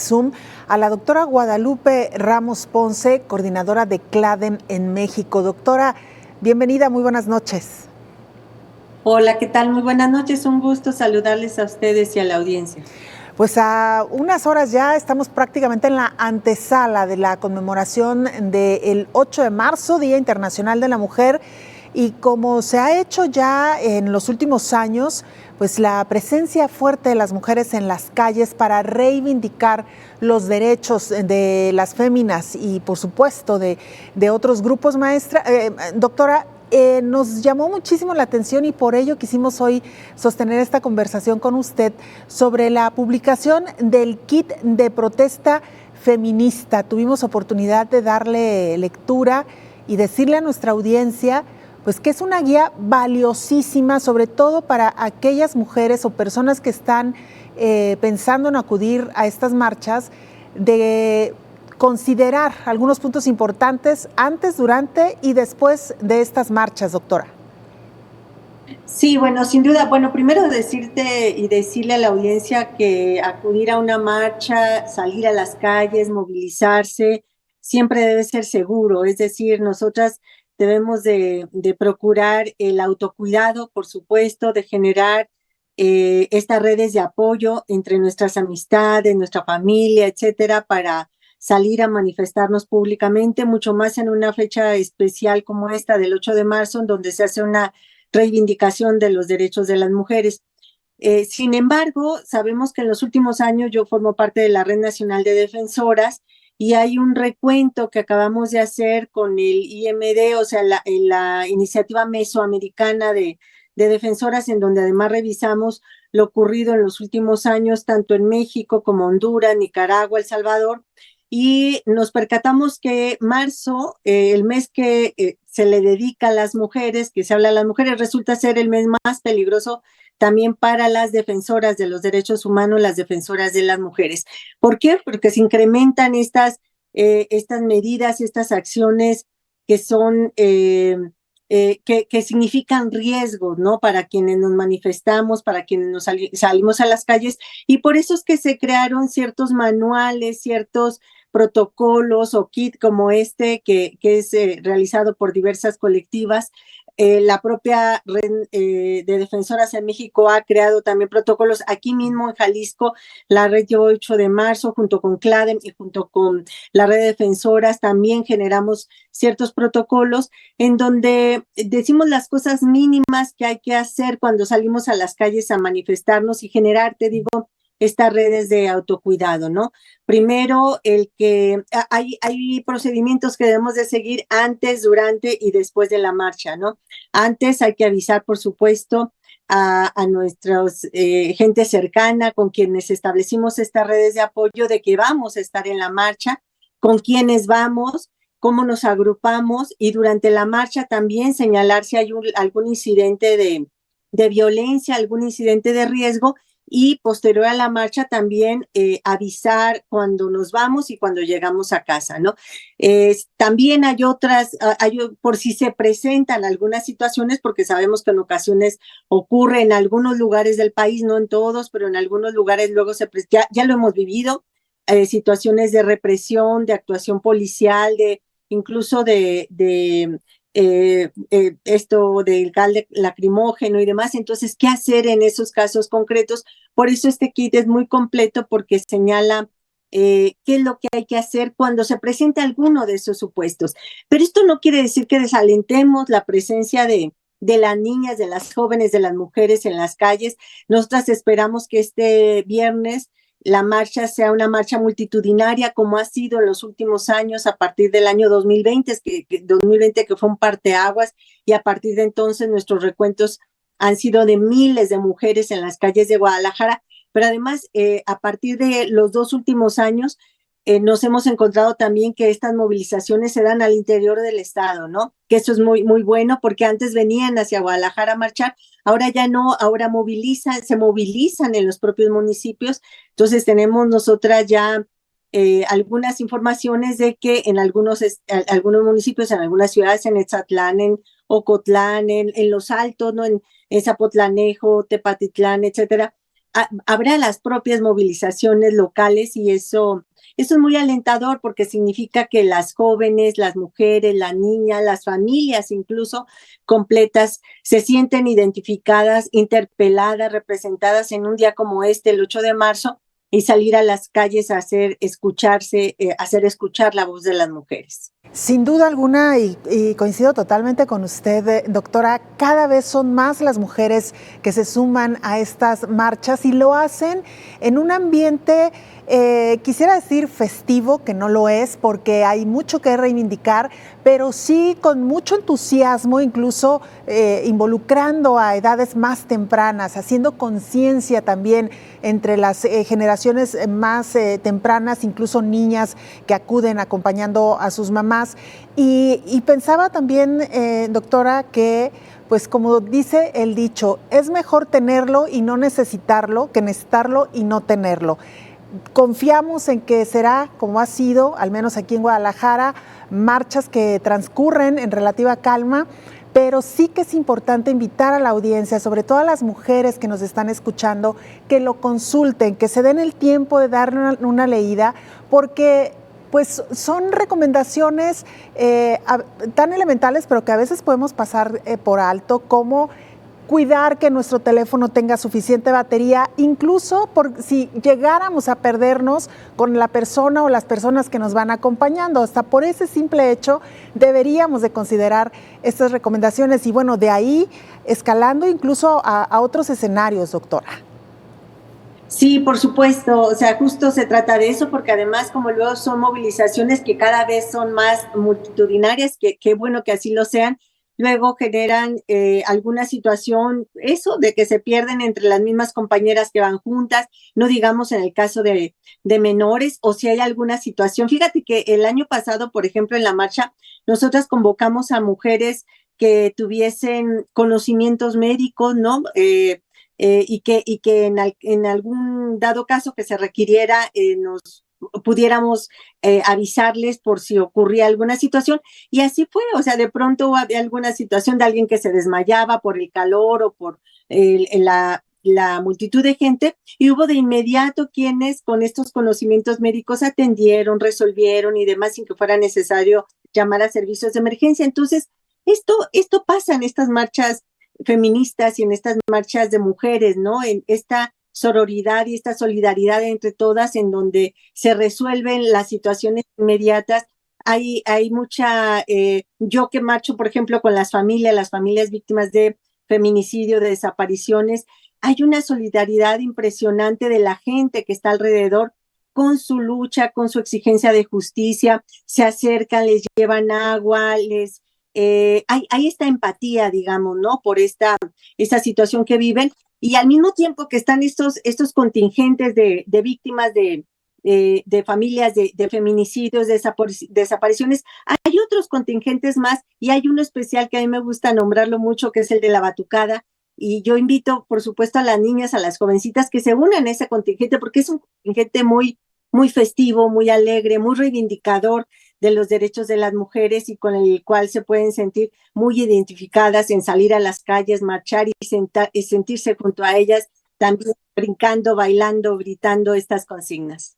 Zoom a la doctora Guadalupe Ramos Ponce, coordinadora de CLADEM en México. Doctora, bienvenida, muy buenas noches. Hola, ¿qué tal? Muy buenas noches, un gusto saludarles a ustedes y a la audiencia. Pues a unas horas ya estamos prácticamente en la antesala de la conmemoración del 8 de marzo, Día Internacional de la Mujer, y como se ha hecho ya en los últimos años, pues la presencia fuerte de las mujeres en las calles para reivindicar los derechos de las féminas y por supuesto de otros grupos. Doctora, nos llamó muchísimo la atención y por ello quisimos hoy sostener esta conversación con usted sobre la publicación del kit de protesta feminista. Tuvimos oportunidad de darle lectura y decirle a nuestra audiencia pues que es una guía valiosísima, sobre todo para aquellas mujeres o personas que están pensando en acudir a estas marchas, de considerar algunos puntos importantes antes, durante y después de estas marchas, doctora. Sí, bueno, sin duda. Bueno, primero decirte y decirle a la audiencia que acudir a una marcha, salir a las calles, movilizarse, siempre debe ser seguro. Es decir, nosotras debemos de procurar el autocuidado, por supuesto, de generar estas redes de apoyo entre nuestras amistades, nuestra familia, etcétera, para salir a manifestarnos públicamente, mucho más en una fecha especial como esta del 8 de marzo, en donde se hace una reivindicación de los derechos de las mujeres. Sin embargo, sabemos que en los últimos años yo formo parte de la Red Nacional de Defensoras y hay un recuento que acabamos de hacer con el IMD, o sea, la Iniciativa Mesoamericana de Defensoras, en donde además revisamos lo ocurrido en los últimos años, tanto en México como Honduras, Nicaragua, El Salvador, y nos percatamos que marzo, el mes que se le dedica a las mujeres, que se habla a las mujeres, resulta ser el mes más peligroso también para las defensoras de los derechos humanos, las defensoras de las mujeres. ¿Por qué? Porque se incrementan estas medidas, estas acciones que son, que significan riesgos, ¿no? Para quienes nos manifestamos, para quienes nos salimos a las calles, y por eso es que se crearon ciertos manuales, ciertos protocolos o kit como este que es realizado por diversas colectivas. La propia red de defensoras en México ha creado también protocolos. Aquí mismo en Jalisco, la red 8 de marzo, junto con CLADEM y junto con la red de defensoras, también generamos ciertos protocolos en donde decimos las cosas mínimas que hay que hacer cuando salimos a las calles a manifestarnos y generar, te digo, estas redes de autocuidado, ¿no? Primero, el que hay procedimientos que debemos de seguir antes, durante y después de la marcha, ¿no? Antes hay que avisar, por supuesto, a nuestros gente cercana con quienes establecimos estas redes de apoyo de que vamos a estar en la marcha, con quienes vamos, cómo nos agrupamos y durante la marcha también señalar si hay algún incidente de violencia, algún incidente de riesgo, y posterior a la marcha también avisar cuando nos vamos y cuando llegamos a casa, ¿no? También hay otras, por si se presentan algunas situaciones, porque sabemos que en ocasiones ocurre en algunos lugares del país, no en todos, pero en algunos lugares luego ya lo hemos vivido, situaciones de represión, de actuación policial, incluso esto del gas lacrimógeno y demás. Entonces, ¿qué hacer en esos casos concretos? Por eso este kit es muy completo porque señala qué es lo que hay que hacer cuando se presente alguno de esos supuestos. Pero esto no quiere decir que desalentemos la presencia de las niñas, de las jóvenes, de las mujeres en las calles. Nosotras esperamos que este viernes la marcha sea una marcha multitudinaria como ha sido en los últimos años a partir del año 2020, 2020 que fue un parteaguas, y a partir de entonces nuestros recuentos han sido de miles de mujeres en las calles de Guadalajara, pero además a partir de los 2 últimos años nos hemos encontrado también que estas movilizaciones se dan al interior del estado, ¿no? Que eso es muy, muy bueno porque antes venían hacia Guadalajara a marchar, ahora ya no, ahora se movilizan en los propios municipios. Entonces tenemos nosotras ya algunas informaciones de que en algunos municipios, en algunas ciudades, en Etzatlán, en Ocotlán, en Los Altos, ¿no? En Zapotlanejo, Tepatitlán, etcétera, habrá las propias movilizaciones locales y eso es muy alentador porque significa que las jóvenes, las mujeres, las niñas, las familias incluso completas se sienten identificadas, interpeladas, representadas en un día como este, el 8 de marzo, y salir a las calles a hacer escuchar la voz de las mujeres. Sin duda alguna, y coincido totalmente con usted, doctora, cada vez son más las mujeres que se suman a estas marchas y lo hacen en un ambiente, quisiera decir festivo, que no lo es, porque hay mucho que reivindicar, pero sí con mucho entusiasmo, incluso involucrando a edades más tempranas, haciendo conciencia también entre las generaciones más tempranas, incluso niñas que acuden acompañando a sus mamás. Y pensaba también, doctora, que pues como dice el dicho, es mejor tenerlo y no necesitarlo que necesitarlo y no tenerlo. Confiamos en que será, como ha sido, al menos aquí en Guadalajara, marchas que transcurren en relativa calma, pero sí que es importante invitar a la audiencia, sobre todo a las mujeres que nos están escuchando, que lo consulten, que se den el tiempo de darle una leída, porque pues son recomendaciones tan elementales, pero que a veces podemos pasar por alto, como cuidar que nuestro teléfono tenga suficiente batería, incluso por si llegáramos a perdernos con la persona o las personas que nos van acompañando. Hasta por ese simple hecho deberíamos de considerar estas recomendaciones y bueno, de ahí escalando incluso a otros escenarios, doctora. Sí, por supuesto, o sea, justo se trata de eso, porque además, como luego son movilizaciones que cada vez son más multitudinarias, que qué bueno que así lo sean, luego generan alguna situación, eso de que se pierden entre las mismas compañeras que van juntas, no digamos en el caso de menores, o si hay alguna situación. Fíjate que el año pasado, por ejemplo, en la marcha, nosotras convocamos a mujeres que tuviesen conocimientos médicos, ¿no? Y que en algún dado caso que se requiriera nos pudiéramos avisarles por si ocurría alguna situación. Y así fue, o sea, de pronto había alguna situación de alguien que se desmayaba por el calor o por la multitud de gente, y hubo de inmediato quienes con estos conocimientos médicos atendieron, resolvieron y demás sin que fuera necesario llamar a servicios de emergencia. Entonces, esto pasa en estas marchas feministas y en estas marchas de mujeres, ¿no? En esta sororidad y esta solidaridad entre todas, en donde se resuelven las situaciones inmediatas. Hay mucha, yo que marcho, por ejemplo, con las familias víctimas de feminicidio, de desapariciones, hay una solidaridad impresionante de la gente que está alrededor con su lucha, con su exigencia de justicia, se acercan, les llevan agua, hay esta empatía, digamos, ¿no? Por esta situación que viven, y al mismo tiempo que están estos contingentes de víctimas de familias de feminicidios, de desapariciones, hay otros contingentes más, y hay uno especial que a mí me gusta nombrarlo mucho, que es el de la batucada, y yo invito, por supuesto, a las niñas, a las jovencitas que se unan a ese contingente, porque es un contingente muy festivo, muy alegre, muy reivindicador de los derechos de las mujeres, y con el cual se pueden sentir muy identificadas en salir a las calles, marchar y sentirse junto a ellas, también brincando, bailando, gritando estas consignas.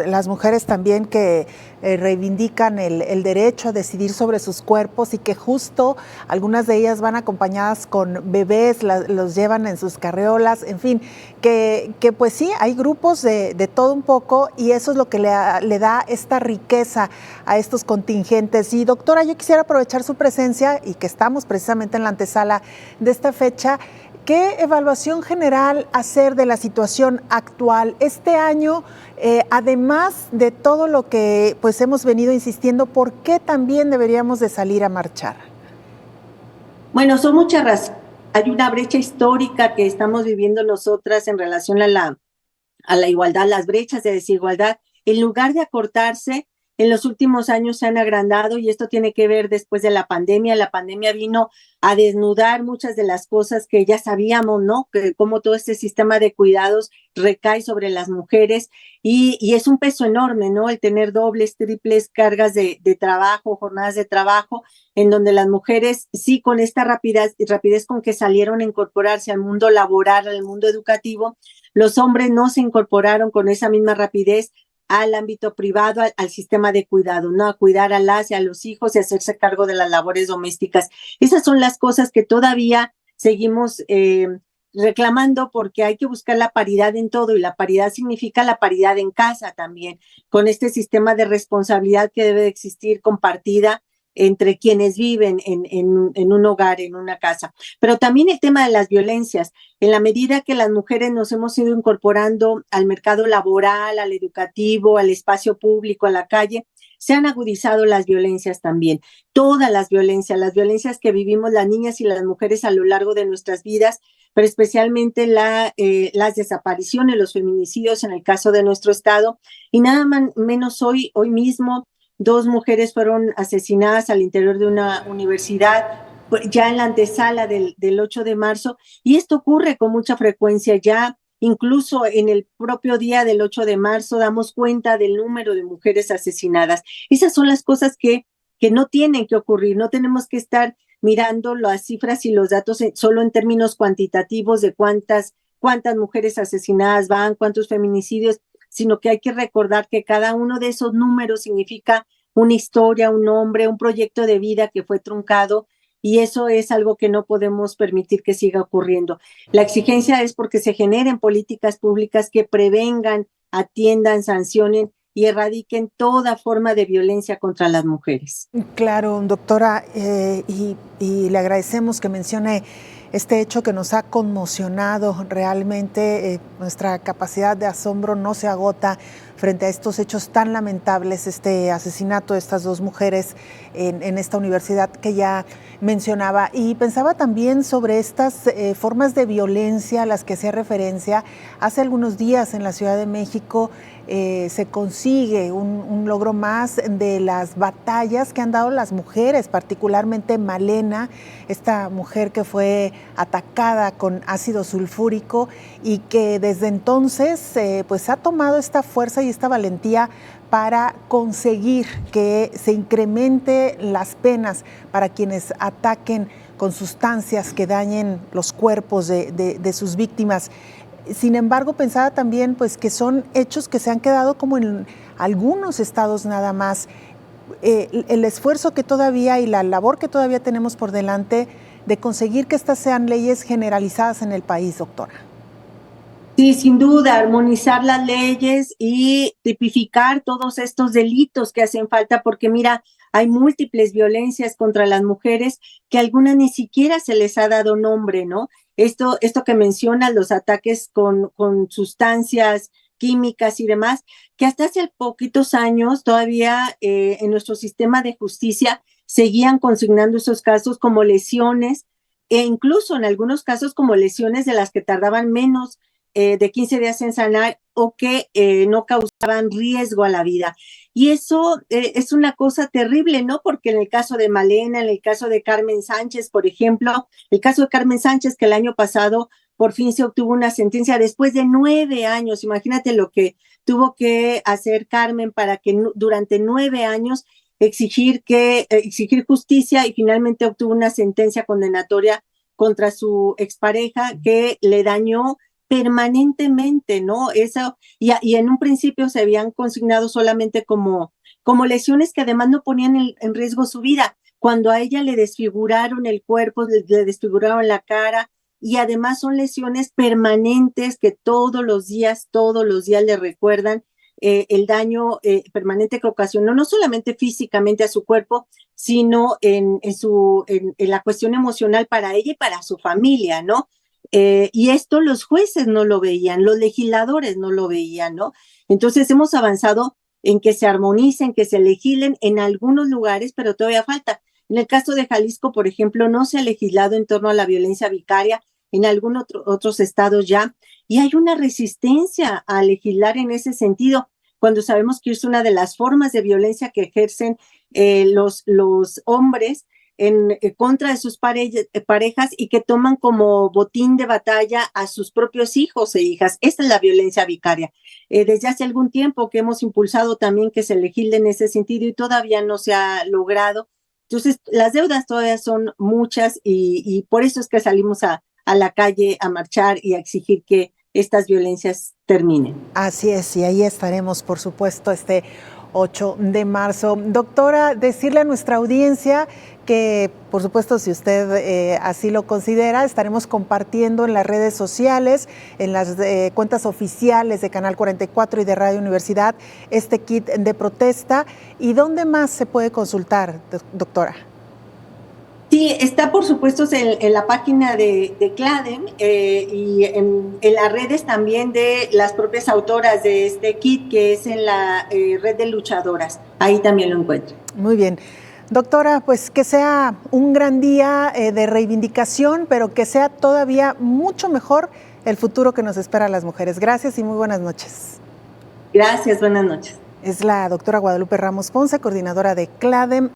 Las mujeres también que reivindican el derecho a decidir sobre sus cuerpos y que justo algunas de ellas van acompañadas con bebés, los llevan en sus carreolas, en fin, que pues sí, hay grupos de todo un poco, y eso es lo que le da esta riqueza a estos contingentes. Y doctora, yo quisiera aprovechar su presencia y que estamos precisamente en la antesala de esta fecha. ¿Qué evaluación general hacer de la situación actual este año, además de todo lo que pues hemos venido insistiendo? ¿Por qué también deberíamos de salir a marchar? Bueno, son muchas razones. Hay una brecha histórica que estamos viviendo nosotras en relación a la igualdad, las brechas de desigualdad. En lugar de acortarse, en los últimos años se han agrandado y esto tiene que ver después de la pandemia. La pandemia vino a desnudar muchas de las cosas que ya sabíamos, ¿no? Que cómo todo este sistema de cuidados recae sobre las mujeres y es un peso enorme, ¿no? El tener dobles, triples cargas de trabajo, jornadas de trabajo, en donde las mujeres sí con esta rapidez con que salieron a incorporarse al mundo laboral, al mundo educativo, los hombres no se incorporaron con esa misma rapidez al ámbito privado, al sistema de cuidado, ¿no? A cuidar a las y a los hijos y hacerse cargo de las labores domésticas. Esas son las cosas que todavía seguimos reclamando porque hay que buscar la paridad en todo y la paridad significa la paridad en casa también, con este sistema de responsabilidad que debe existir compartida entre quienes viven en un hogar, en una casa. Pero también el tema de las violencias. En la medida que las mujeres nos hemos ido incorporando al mercado laboral, al educativo, al espacio público, a la calle, se han agudizado las violencias también. Todas las violencias que vivimos las niñas y las mujeres a lo largo de nuestras vidas, pero especialmente las desapariciones, los feminicidios en el caso de nuestro estado. Y nada menos hoy mismo, 2 mujeres fueron asesinadas al interior de una universidad, ya en la antesala del 8 de marzo, y esto ocurre con mucha frecuencia ya. Incluso en el propio día del 8 de marzo damos cuenta del número de mujeres asesinadas. Esas son las cosas que no tienen que ocurrir, no tenemos que estar mirando las cifras y los datos solo en términos cuantitativos de cuántas mujeres asesinadas van, cuántos feminicidios, sino que hay que recordar que cada uno de esos números significa una historia, un nombre, un proyecto de vida que fue truncado y eso es algo que no podemos permitir que siga ocurriendo. La exigencia es porque se generen políticas públicas que prevengan, atiendan, sancionen y erradiquen toda forma de violencia contra las mujeres. Claro, doctora, y le agradecemos que mencione este hecho que nos ha conmocionado realmente. Nuestra capacidad de asombro no se agota frente a estos hechos tan lamentables, este asesinato de estas 2 mujeres en esta universidad que ya mencionaba. Y pensaba también sobre estas formas de violencia a las que hacía referencia. Hace algunos días en la Ciudad de México se consigue un logro más de las batallas que han dado las mujeres, particularmente Malena, esta mujer que fue atacada con ácido sulfúrico y que desde entonces pues ha tomado esta fuerza y esta valentía para conseguir que se incremente las penas para quienes ataquen con sustancias que dañen los cuerpos de sus víctimas. Sin embargo, pensaba también pues, que son hechos que se han quedado como en algunos estados nada más. El esfuerzo que todavía y la labor que todavía tenemos por delante de conseguir que estas sean leyes generalizadas en el país, doctora. Sí, sin duda, armonizar las leyes y tipificar todos estos delitos que hacen falta, porque mira, hay múltiples violencias contra las mujeres que algunas ni siquiera se les ha dado nombre, ¿no? Esto que mencionas, los ataques con sustancias químicas y demás, que hasta hace poquitos años todavía en nuestro sistema de justicia seguían consignando esos casos como lesiones e incluso en algunos casos como lesiones de las que tardaban menos de 15 días en sanar o que no causaban riesgo a la vida. Y eso es una cosa terrible, ¿no? Porque en el caso de Malena, en el caso de Carmen Sánchez, por ejemplo, el caso de Carmen Sánchez, que el año pasado por fin se obtuvo una sentencia después de 9 años. Imagínate lo que tuvo que hacer Carmen para que durante 9 años exigir justicia y finalmente obtuvo una sentencia condenatoria contra su expareja que le dañó permanentemente, ¿no? Eso, y en un principio se habían consignado solamente como lesiones que además no ponían en riesgo su vida. Cuando a ella le desfiguraron el cuerpo, le desfiguraron la cara, y además son lesiones permanentes que todos los días le recuerdan el daño permanente que ocasionó, no solamente físicamente a su cuerpo, sino en la cuestión emocional para ella y para su familia, ¿no? Y esto los jueces no lo veían, los legisladores no lo veían, ¿no? Entonces hemos avanzado en que se armonicen, que se legislen en algunos lugares, pero todavía falta. En el caso de Jalisco, por ejemplo, no se ha legislado en torno a la violencia vicaria, en algunos otros estados ya, y hay una resistencia a legislar en ese sentido. cuando sabemos que es una de las formas de violencia que ejercen los hombres en contra de sus parejas y que toman como botín de batalla a sus propios hijos e hijas. Esta es la violencia vicaria. Desde hace algún tiempo que hemos impulsado también que se legisle en ese sentido y todavía no se ha logrado. Entonces, las deudas todavía son muchas y por eso es que salimos a la calle a marchar y a exigir que estas violencias terminen. Así es, y ahí estaremos, por supuesto, este 8 de marzo. Doctora, decirle a nuestra audiencia que, por supuesto, si usted así lo considera, estaremos compartiendo en las redes sociales, en las cuentas oficiales de Canal 44 y de Radio Universidad, este kit de protesta. ¿Y dónde más se puede consultar, doctora? Sí, está por supuesto en la página de CLADEM y en las redes también de las propias autoras de este kit, que es en la red de luchadoras. Ahí también lo encuentran. Muy bien. Doctora, pues que sea un gran día de reivindicación, pero que sea todavía mucho mejor el futuro que nos espera a las mujeres. Gracias y muy buenas noches. Gracias, buenas noches. Es la doctora Guadalupe Ramos Ponce, coordinadora de CLADEM.